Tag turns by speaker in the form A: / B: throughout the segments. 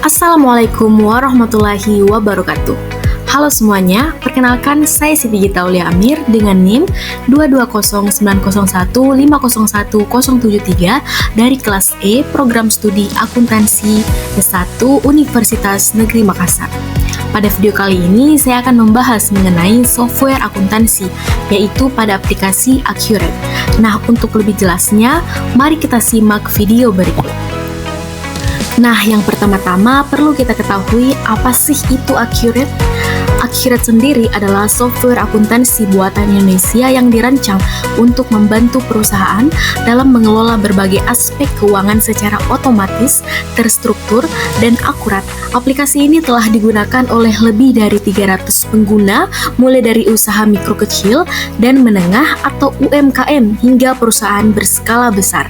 A: Assalamualaikum warahmatullahi wabarakatuh. Halo semuanya, perkenalkan saya Siti Gita Aulia Amir dengan NIM 22090150173 dari kelas E Program Studi Akuntansi S1 Universitas Negeri Makassar. Pada video kali ini saya akan membahas mengenai software akuntansi, yaitu pada aplikasi Accurate. Nah, untuk lebih jelasnya, mari kita simak video berikut. Nah, yang pertama-tama perlu kita ketahui apa sih itu Accurate? Accurate sendiri adalah software akuntansi buatan Indonesia yang dirancang untuk membantu perusahaan dalam mengelola berbagai aspek keuangan secara otomatis, terstruktur, dan akurat. Aplikasi ini telah digunakan oleh lebih dari 300 pengguna, mulai dari usaha mikro kecil dan menengah atau UMKM hingga perusahaan berskala besar.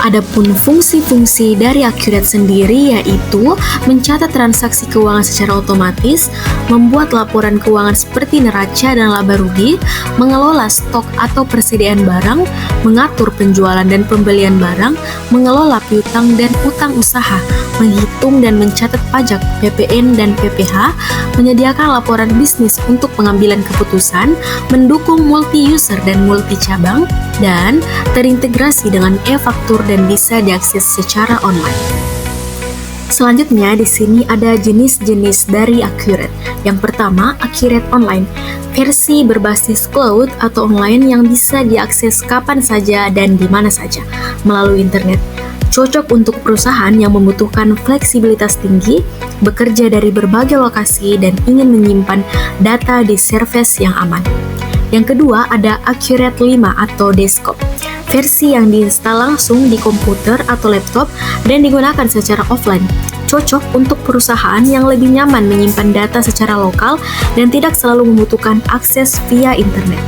A: Adapun fungsi-fungsi dari Accurate sendiri yaitu mencatat transaksi keuangan secara otomatis, membuat laporan keuangan seperti neraca dan laba rugi, mengelola stok atau persediaan barang, mengatur penjualan dan pembelian barang, mengelola piutang dan utang usaha, menghitung dan mencatat pajak, PPN dan PPh, menyediakan laporan bisnis untuk pengambilan keputusan, mendukung multi-user dan multi-cabang, dan terintegrasi dengan e-faktur dan bisa diakses secara online. Selanjutnya di sini ada jenis-jenis dari Accurate. Yang pertama, Accurate Online, versi berbasis cloud atau online yang bisa diakses kapan saja dan di mana saja melalui internet. Cocok untuk perusahaan yang membutuhkan fleksibilitas tinggi, bekerja dari berbagai lokasi dan ingin menyimpan data di service yang aman. Yang kedua ada Accurate 5 atau Desktop, versi yang diinstal langsung di komputer atau laptop dan digunakan secara offline. Cocok untuk perusahaan yang lebih nyaman menyimpan data secara lokal dan tidak selalu membutuhkan akses via internet.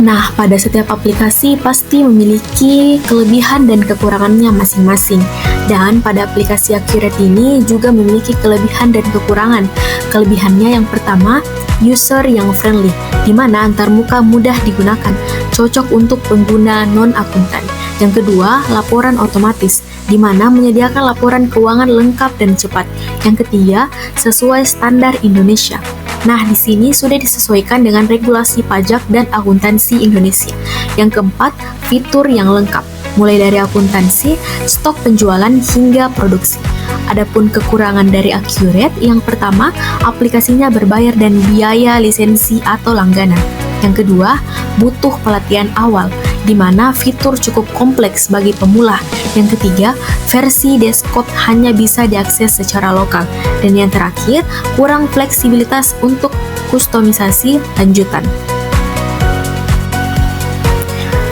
A: Nah, pada setiap aplikasi pasti memiliki kelebihan dan kekurangannya masing-masing. Dan pada aplikasi Accurate ini juga memiliki kelebihan dan kekurangan. Kelebihannya yang pertama, user yang friendly, di mana antarmuka mudah digunakan, cocok untuk pengguna non-akuntan. Yang kedua, laporan otomatis, di mana menyediakan laporan keuangan lengkap dan cepat. Yang ketiga, sesuai standar Indonesia. Nah, di sini sudah disesuaikan dengan regulasi pajak dan akuntansi Indonesia. Yang keempat, fitur yang lengkap, mulai dari akuntansi, stok penjualan hingga produksi. Adapun kekurangan dari Accurate, yang pertama, aplikasinya berbayar dan biaya lisensi atau langganan. Yang kedua, butuh pelatihan awal, di mana fitur cukup kompleks bagi pemula. Yang ketiga, versi desktop hanya bisa diakses secara lokal. Dan yang terakhir, kurang fleksibilitas untuk kustomisasi lanjutan.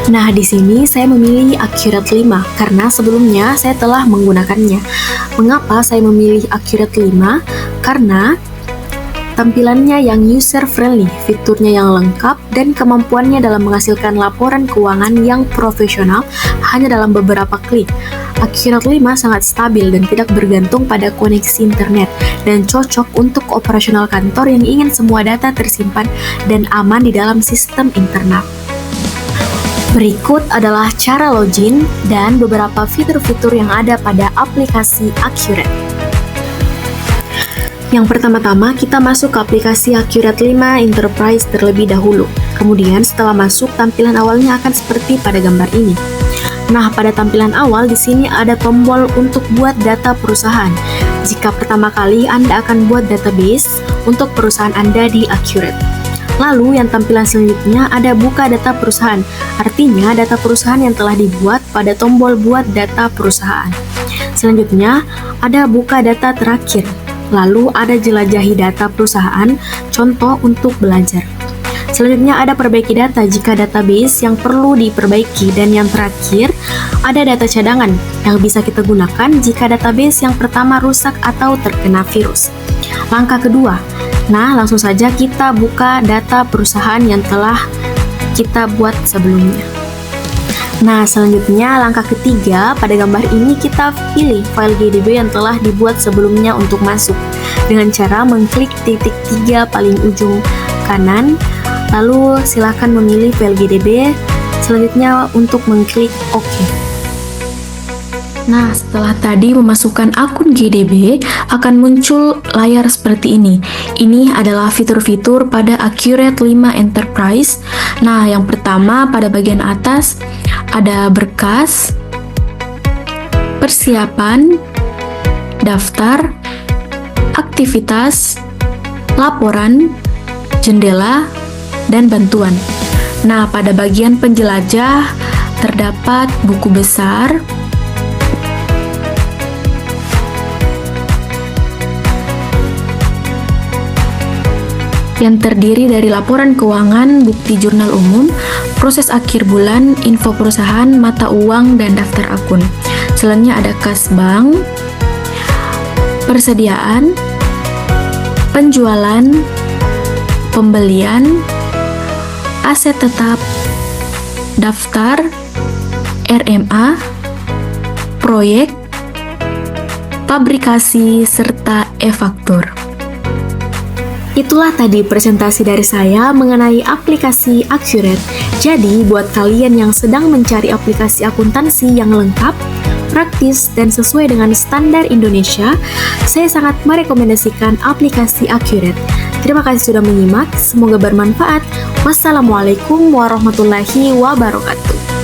A: Nah, di sini saya memilih Accurate 5 karena sebelumnya saya telah menggunakannya. Mengapa saya memilih Accurate 5? Karena tampilannya yang user-friendly, fiturnya yang lengkap, dan kemampuannya dalam menghasilkan laporan keuangan yang profesional hanya dalam beberapa klik. Accurate 5 sangat stabil dan tidak bergantung pada koneksi internet, dan cocok untuk operasional kantor yang ingin semua data tersimpan dan aman di dalam sistem internal. Berikut adalah cara login dan beberapa fitur-fitur yang ada pada aplikasi Accurate. Yang pertama-tama, kita masuk ke aplikasi Accurate 5 Enterprise terlebih dahulu. Kemudian setelah masuk, tampilan awalnya akan seperti pada gambar ini. Nah, pada tampilan awal di sini ada tombol untuk buat data perusahaan. Jika pertama kali Anda akan buat database untuk perusahaan Anda di Accurate. Lalu yang tampilan selanjutnya ada buka data perusahaan. Artinya data perusahaan yang telah dibuat pada tombol buat data perusahaan. Selanjutnya ada buka data terakhir. Lalu ada jelajahi data perusahaan, contoh untuk belajar. Selanjutnya ada perbaiki data jika database yang perlu diperbaiki, dan yang terakhir ada data cadangan yang bisa kita gunakan jika database yang pertama rusak atau terkena virus. Langkah kedua, nah langsung saja kita buka data perusahaan yang telah kita buat sebelumnya. Nah, selanjutnya langkah ketiga, pada gambar ini kita pilih file GDB yang telah dibuat sebelumnya untuk masuk dengan cara mengklik titik 3 paling ujung kanan, lalu silakan memilih file GDB. Selanjutnya untuk mengklik OK. Nah, setelah tadi memasukkan akun GDB, akan muncul layar seperti ini. Ini adalah fitur-fitur pada Accurate 5 Enterprise. Nah, yang pertama pada bagian atas ada berkas, persiapan, daftar, aktivitas, laporan, jendela, dan bantuan. Nah, pada bagian penjelajah terdapat buku besar, yang terdiri dari laporan keuangan, bukti jurnal umum, proses akhir bulan, info perusahaan, mata uang, dan daftar akun. Selanjutnya ada kas bank, persediaan, penjualan, pembelian, aset tetap, daftar, RMA, proyek, pabrikasi, serta e-faktur. Itulah tadi presentasi dari saya mengenai aplikasi Accurate. Jadi, buat kalian yang sedang mencari aplikasi akuntansi yang lengkap, praktis, dan sesuai dengan standar Indonesia, saya sangat merekomendasikan aplikasi Accurate. Terima kasih sudah menyimak, semoga bermanfaat. Wassalamualaikum warahmatullahi wabarakatuh.